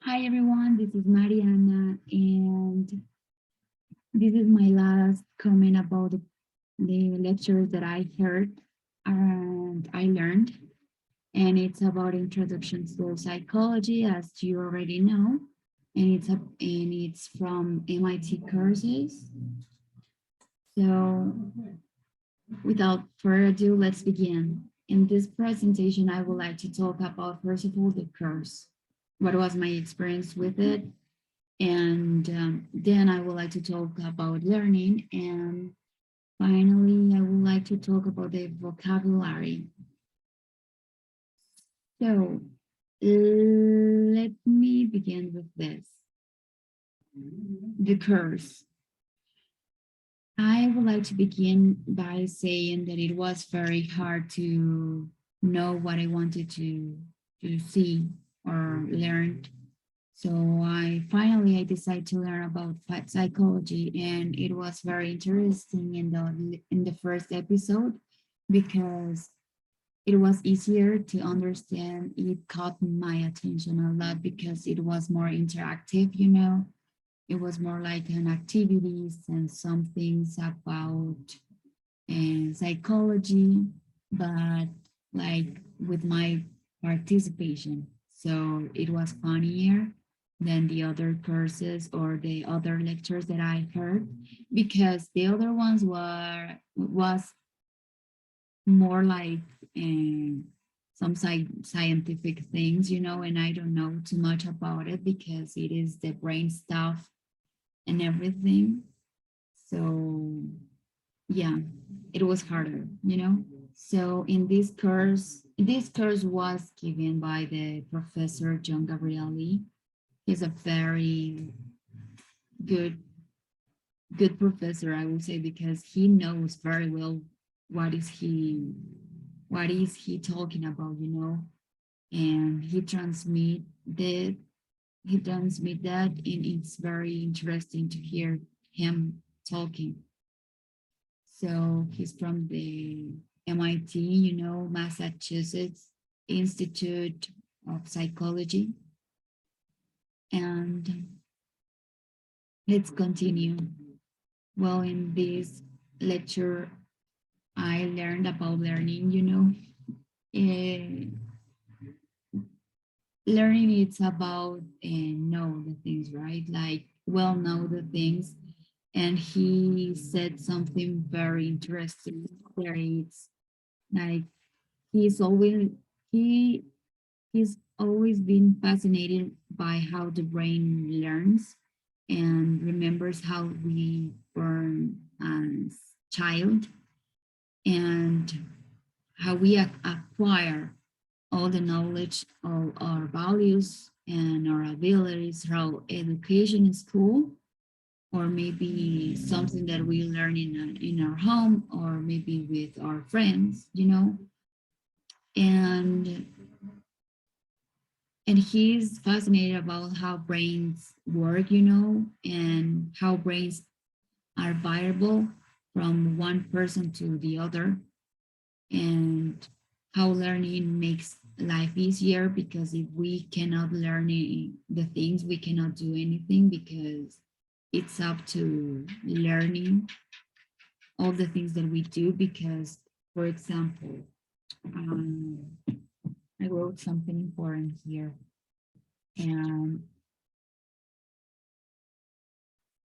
Hi everyone, this is Mariana, and this is my last comment about the lectures that I heard and I learned, and it's about introduction to psychology, as you already know, and it's from MIT courses. So, without further ado, let's begin. In this presentation, I would like to talk about first of all the course. What was my experience with it? And then I would like to talk about learning. And finally, I would like to talk about the vocabulary. So let me begin with this. The course. I would like to begin by saying that it was very hard to know what I wanted to see or learn. So I decided to learn about psychology, and it was very interesting in the first episode because it was easier to understand. It caught my attention a lot because it was more interactive. It was more like an activities and some things about psychology, but like with my participation. So it was funnier than the other courses or the other lectures that I heard because the other ones was more like some scientific things, and I don't know too much about it because it is the brain stuff and everything. So yeah, it was harder. So in this course was given by the professor John Gabrielli. He's a very good good professor, I would say, because he knows very well what is he what is he talking about, and he transmit that, and it's very interesting to hear him talking. So he's from the MIT, Massachusetts Institute of Psychology. And let's continue. Well, in this lecture, I learned about learning. Uh, Learning it's about know the things, right? Like, well, know the things. And he said something very interesting there. It's like he's always he he's always been fascinated by how the brain learns and remembers how we born as child, and how we acquire all the knowledge of our values and our abilities through education in school, or maybe something that we learn in our home, or maybe with our friends. And he's fascinated about how brains work, and how brains are variable from one person to the other, and how learning makes life easier, because if we cannot learn the things, we cannot do anything, because it's up to learning all the things that we do. Because, for example, um, I wrote something important here, and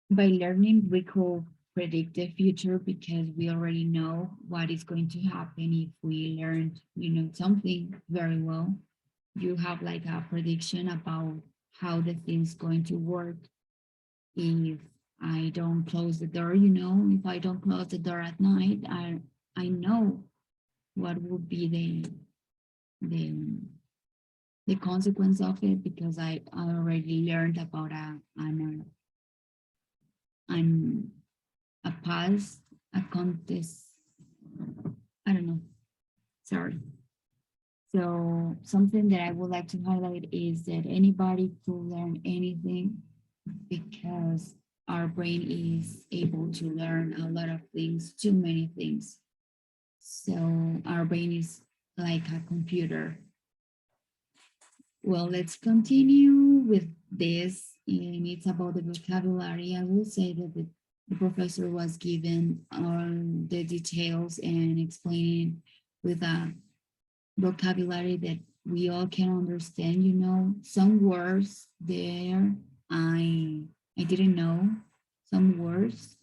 by learning, we could predict the future, because we already know what is going to happen if we learned, something very well. You have like a prediction about how the thing's going to work. If I don't close the door, if I don't close the door at night, I know what would be the the consequence of it, because I already learned about an a past, a contest. I don't know. Sorry. So something that I would like to highlight is that anybody could learn anything, because our brain is able to learn a lot of things, too many things. So our brain is like a computer. Well, let's continue with this. And it's about the vocabulary. I will say that the professor was given all the details and explaining with a vocabulary that we all can understand. You know, some words there I didn't know some words,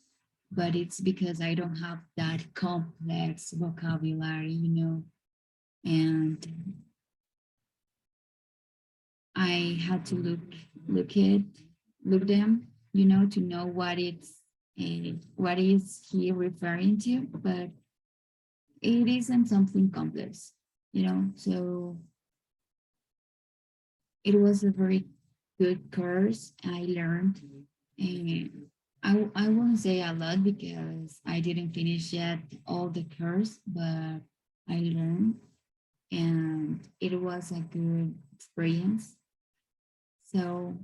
but it's because I don't have that complex vocabulary, you know, and I had to look it look them, you know, to know what is he referring to, but it isn't something complex, you know. So it was a very good course. I learned, and I won't say a lot because I didn't finish yet all the course, but I learned, and it was a good experience. So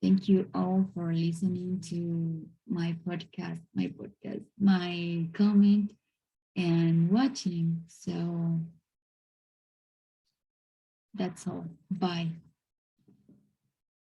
thank you all for listening to my comment and watching. So that's all. Bye.